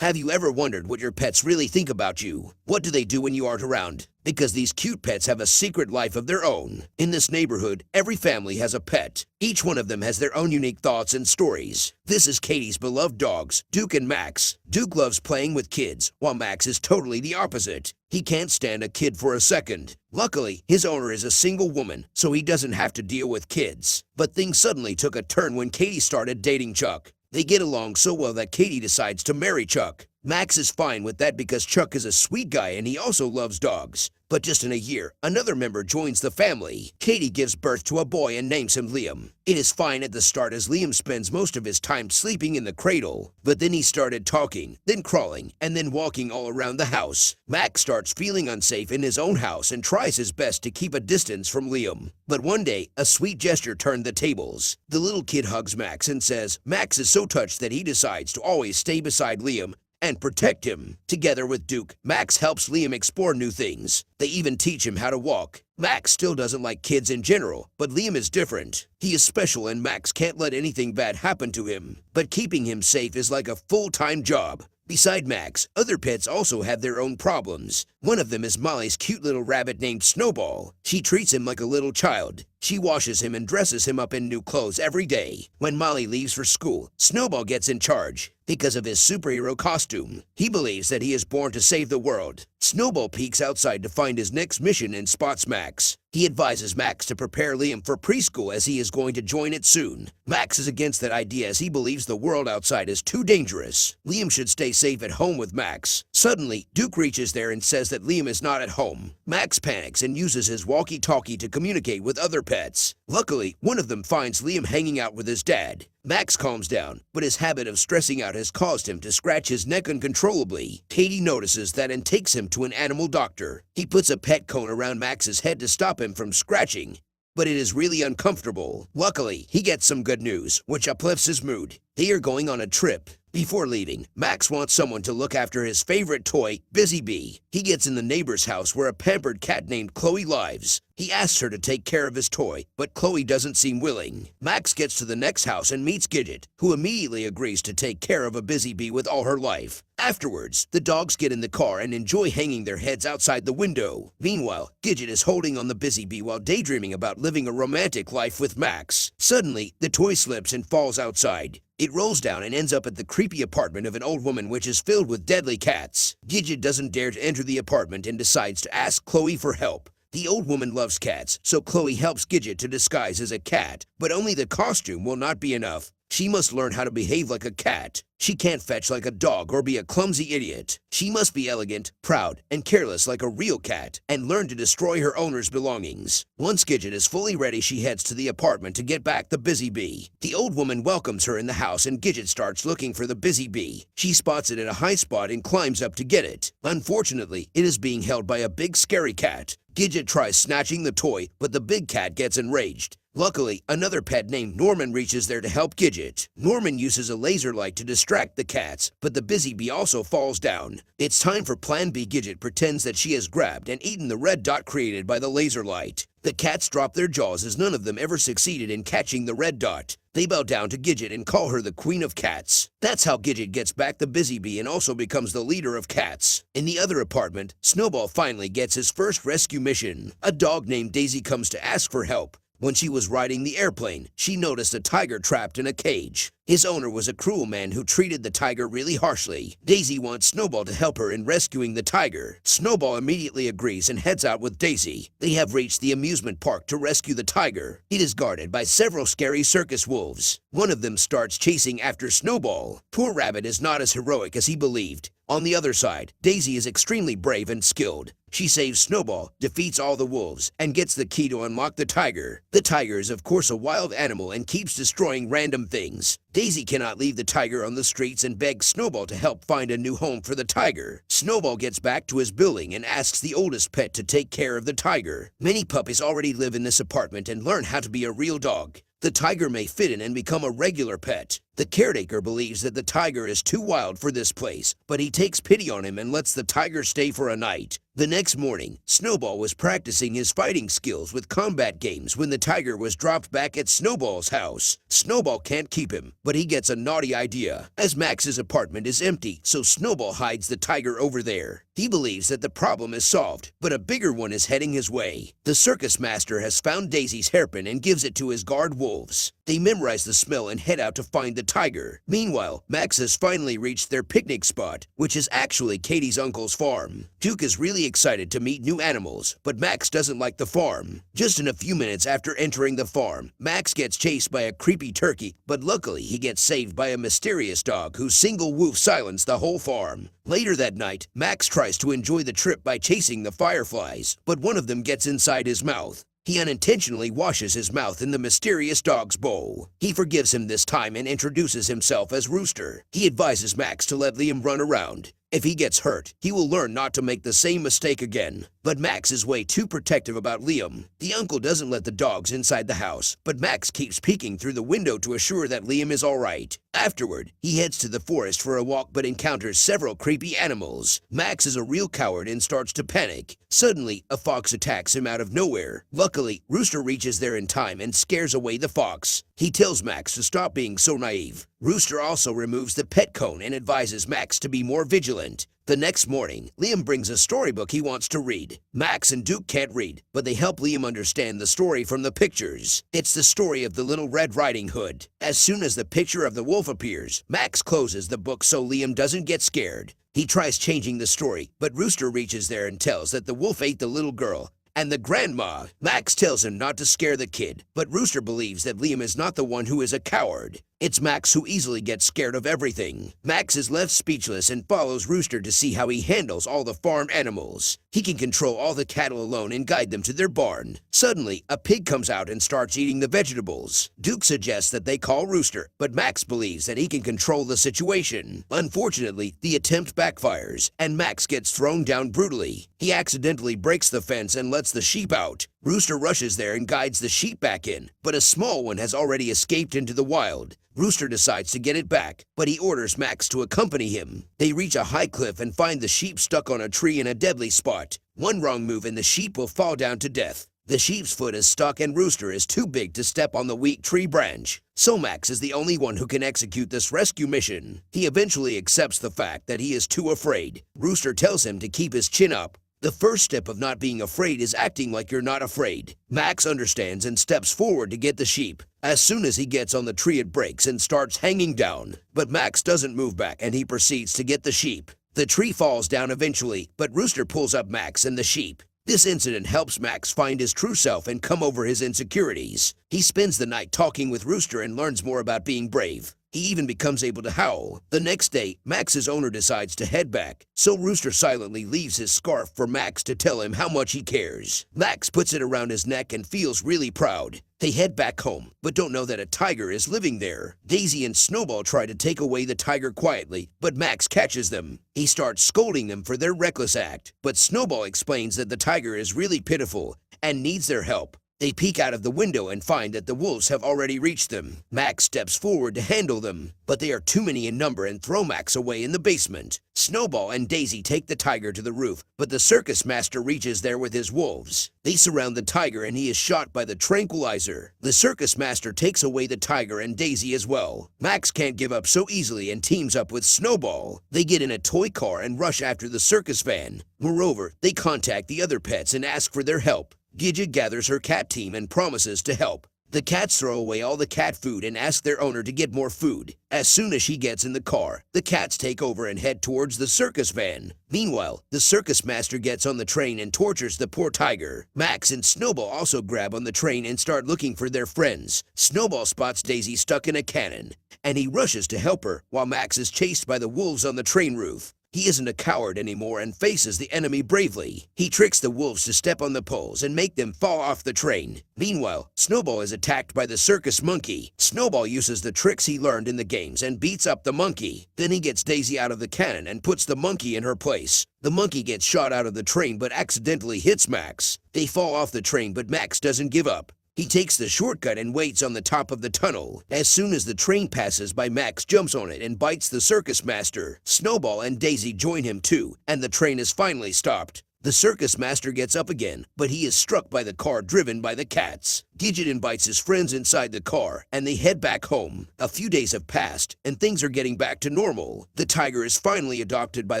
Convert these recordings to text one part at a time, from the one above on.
Have you ever wondered what your pets really think about you? What do they do when you aren't around? Because these cute pets have a secret life of their own. In this neighborhood, every family has a pet. Each one of them has their own unique thoughts and stories. This is Katie's beloved dogs, Duke and Max. Duke loves playing with kids, while Max is totally the opposite. He can't stand a kid for a second. Luckily, his owner is a single woman, so he doesn't have to deal with kids. But things suddenly took a turn when Katie started dating Chuck. They get along so well that Katie decides to marry Chuck. Max is fine with that because Chuck is a sweet guy and he also loves dogs. But just in a year, another member joins the family. Katie gives birth to a boy and names him Liam. It is fine at the start as Liam spends most of his time sleeping in the cradle. But then he started talking, then crawling, and then walking all around the house. Max starts feeling unsafe in his own house and tries his best to keep a distance from Liam. But one day, a sweet gesture turned the tables. The little kid hugs Max and says Max is so touched that he decides to always stay beside Liam and protect him. Together with Duke, Max helps Liam explore new things. They even teach him how to walk. Max still doesn't like kids in general, but Liam is different. He is special and Max can't let anything bad happen to him. But keeping him safe is like a full-time job. Beside Max, other pets also have their own problems. One of them is Molly's cute little rabbit named Snowball. She treats him like a little child. She washes him and dresses him up in new clothes every day. When Molly leaves for school, Snowball gets in charge. Because of his superhero costume, he believes that he is born to save the world. Snowball peeks outside to find his next mission and spots Max. He advises Max to prepare Liam for preschool as he is going to join it soon. Max is against that idea as he believes the world outside is too dangerous. Liam should stay safe at home with Max. Suddenly, Duke reaches there and says that Liam is not at home. Max panics and uses his walkie-talkie to communicate with other pets. Luckily, one of them finds Liam hanging out with his dad. Max calms down, but his habit of stressing out has caused him to scratch his neck uncontrollably. Katie notices that and takes him to an animal doctor. He puts a pet cone around Max's head to stop him from scratching, but it is really uncomfortable. Luckily, he gets some good news, which uplifts his mood. They are going on a trip. Before leaving, Max wants someone to look after his favorite toy, Busy Bee. He gets in the neighbor's house where a pampered cat named Chloe lives. He asks her to take care of his toy, but Chloe doesn't seem willing. Max gets to the next house and meets Gidget, who immediately agrees to take care of a Busy Bee with all her life. Afterwards, the dogs get in the car and enjoy hanging their heads outside the window. Meanwhile, Gidget is holding on the Busy Bee while daydreaming about living a romantic life with Max. Suddenly, the toy slips and falls outside. It rolls down and ends up at the creepy apartment of an old woman which is filled with deadly cats. Gidget doesn't dare to enter the apartment and decides to ask Chloe for help. The old woman loves cats, so Chloe helps Gidget to disguise as a cat, but only the costume will not be enough. She must learn how to behave like a cat. She can't fetch like a dog or be a clumsy idiot. She must be elegant, proud, and careless like a real cat, and learn to destroy her owner's belongings. Once Gidget is fully ready, she heads to the apartment to get back the Busy Bee. The old woman welcomes her in the house and Gidget starts looking for the Busy Bee. She spots it at a high spot and climbs up to get it. Unfortunately, it is being held by a big scary cat. Gidget tries snatching the toy, but the big cat gets enraged. Luckily, another pet named Norman reaches there to help Gidget. Norman uses a laser light to distract the cats, but the Busy Bee also falls down. It's time for Plan B. Gidget pretends that she has grabbed and eaten the red dot created by the laser light. The cats drop their jaws as none of them ever succeeded in catching the red dot. They bow down to Gidget and call her the Queen of Cats. That's how Gidget gets back the Busy Bee and also becomes the leader of cats. In the other apartment, Snowball finally gets his first rescue mission. A dog named Daisy comes to ask for help. When she was riding the airplane, she noticed a tiger trapped in a cage. His owner was a cruel man who treated the tiger really harshly. Daisy wants Snowball to help her in rescuing the tiger. Snowball immediately agrees and heads out with Daisy. They have reached the amusement park to rescue the tiger. It is guarded by several scary circus wolves. One of them starts chasing after Snowball. Poor Rabbit is not as heroic as he believed. On the other side, Daisy is extremely brave and skilled. She saves Snowball, defeats all the wolves, and gets the key to unlock the tiger. The tiger is of course a wild animal and keeps destroying random things. Daisy cannot leave the tiger on the streets and begs Snowball to help find a new home for the tiger. Snowball gets back to his building and asks the oldest pet to take care of the tiger. Many puppies already live in this apartment and learn how to be a real dog. The tiger may fit in and become a regular pet. The caretaker believes that the tiger is too wild for this place, but he takes pity on him and lets the tiger stay for a night. The next morning, Snowball was practicing his fighting skills with combat games when the tiger was dropped back at Snowball's house. Snowball can't keep him, but he gets a naughty idea, as Max's apartment is empty, so Snowball hides the tiger over there. He believes that the problem is solved, but a bigger one is heading his way. The circus master has found Daisy's hairpin and gives it to his guard wolves. They memorize the smell and head out to find the tiger. Meanwhile, Max has finally reached their picnic spot, which is actually Katie's uncle's farm. Duke is really excited to meet new animals, but Max doesn't like the farm. Just in a few minutes after entering the farm, Max gets chased by a creepy turkey, but luckily he gets saved by a mysterious dog whose single woof silenced the whole farm. Later that night, Max tries to enjoy the trip by chasing the fireflies, but one of them gets inside his mouth. He unintentionally washes his mouth in the mysterious dog's bowl. He forgives him this time and introduces himself as Rooster. He advises Max to let Liam run around. If he gets hurt, he will learn not to make the same mistake again. But Max is way too protective about Liam. The uncle doesn't let the dogs inside the house, but Max keeps peeking through the window to assure that Liam is alright. Afterward, he heads to the forest for a walk but encounters several creepy animals. Max is a real coward and starts to panic. Suddenly, a fox attacks him out of nowhere. Luckily, Rooster reaches there in time and scares away the fox. He tells Max to stop being so naive. Rooster also removes the pet cone and advises Max to be more vigilant. The next morning, Liam brings a storybook he wants to read. Max and Duke can't read, but they help Liam understand the story from the pictures. It's the story of the Little Red Riding Hood. As soon as the picture of the wolf appears, Max closes the book so Liam doesn't get scared. He tries changing the story, but Rooster reaches there and tells that the wolf ate the little girl and the grandma. Max tells him not to scare the kid, but Rooster believes that Liam is not the one who is a coward. It's Max who easily gets scared of everything. Max is left speechless and follows Rooster to see how he handles all the farm animals. He can control all the cattle alone and guide them to their barn. Suddenly, a pig comes out and starts eating the vegetables. Duke suggests that they call Rooster, but Max believes that he can control the situation. Unfortunately, the attempt backfires, and Max gets thrown down brutally. He accidentally breaks the fence and lets the sheep out. Rooster rushes there and guides the sheep back in, but a small one has already escaped into the wild. Rooster decides to get it back, but he orders Max to accompany him. They reach a high cliff and find the sheep stuck on a tree in a deadly spot. One wrong move and the sheep will fall down to death. The sheep's foot is stuck and Rooster is too big to step on the weak tree branch. So Max is the only one who can execute this rescue mission. He eventually accepts the fact that he is too afraid. Rooster tells him to keep his chin up. The first step of not being afraid is acting like you're not afraid. Max understands and steps forward to get the sheep. As soon as he gets on the tree, it breaks and starts hanging down. But Max doesn't move back and he proceeds to get the sheep. The tree falls down eventually, but Rooster pulls up Max and the sheep. This incident helps Max find his true self and come over his insecurities. He spends the night talking with Rooster and learns more about being brave. He even becomes able to howl. The next day, Max's owner decides to head back, so Rooster silently leaves his scarf for Max to tell him how much he cares. Max puts it around his neck and feels really proud. They head back home, but don't know that a tiger is living there. Daisy and Snowball try to take away the tiger quietly, but Max catches them. He starts scolding them for their reckless act, but Snowball explains that the tiger is really pitiful and needs their help. They peek out of the window and find that the wolves have already reached them. Max steps forward to handle them, but they are too many in number and throw Max away in the basement. Snowball and Daisy take the tiger to the roof, but the circus master reaches there with his wolves. They surround the tiger and he is shot by the tranquilizer. The circus master takes away the tiger and Daisy as well. Max can't give up so easily and teams up with Snowball. They get in a toy car and rush after the circus van. Moreover, they contact the other pets and ask for their help. Gidget gathers her cat team and promises to help. The cats throw away all the cat food and ask their owner to get more food. As soon as she gets in the car, the cats take over and head towards the circus van. Meanwhile, the circus master gets on the train and tortures the poor tiger. Max and Snowball also grab on the train and start looking for their friends. Snowball spots Daisy stuck in a cannon, and he rushes to help her while Max is chased by the wolves on the train roof. He isn't a coward anymore and faces the enemy bravely. He tricks the wolves to step on the poles and make them fall off the train. Meanwhile, Snowball is attacked by the circus monkey. Snowball uses the tricks he learned in the games and beats up the monkey. Then he gets Daisy out of the cannon and puts the monkey in her place. The monkey gets shot out of the train but accidentally hits Max. They fall off the train but Max doesn't give up. He takes the shortcut and waits on the top of the tunnel. As soon as the train passes by, Max jumps on it and bites the circus master. Snowball and Daisy join him too, and the train is finally stopped. The circus master gets up again, but he is struck by the car driven by the cats. Gidget invites his friends inside the car, and they head back home. A few days have passed, and things are getting back to normal. The tiger is finally adopted by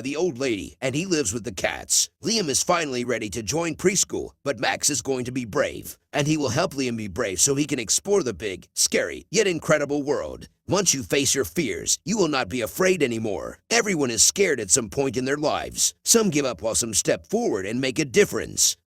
the old lady, and he lives with the cats. Liam is finally ready to join preschool, but Max is going to be brave, and he will help Liam be brave so he can explore the big, scary, yet incredible world. Once you face your fears, you will not be afraid anymore. Everyone is scared at some point in their lives. Some give up while some step forward and make a difference.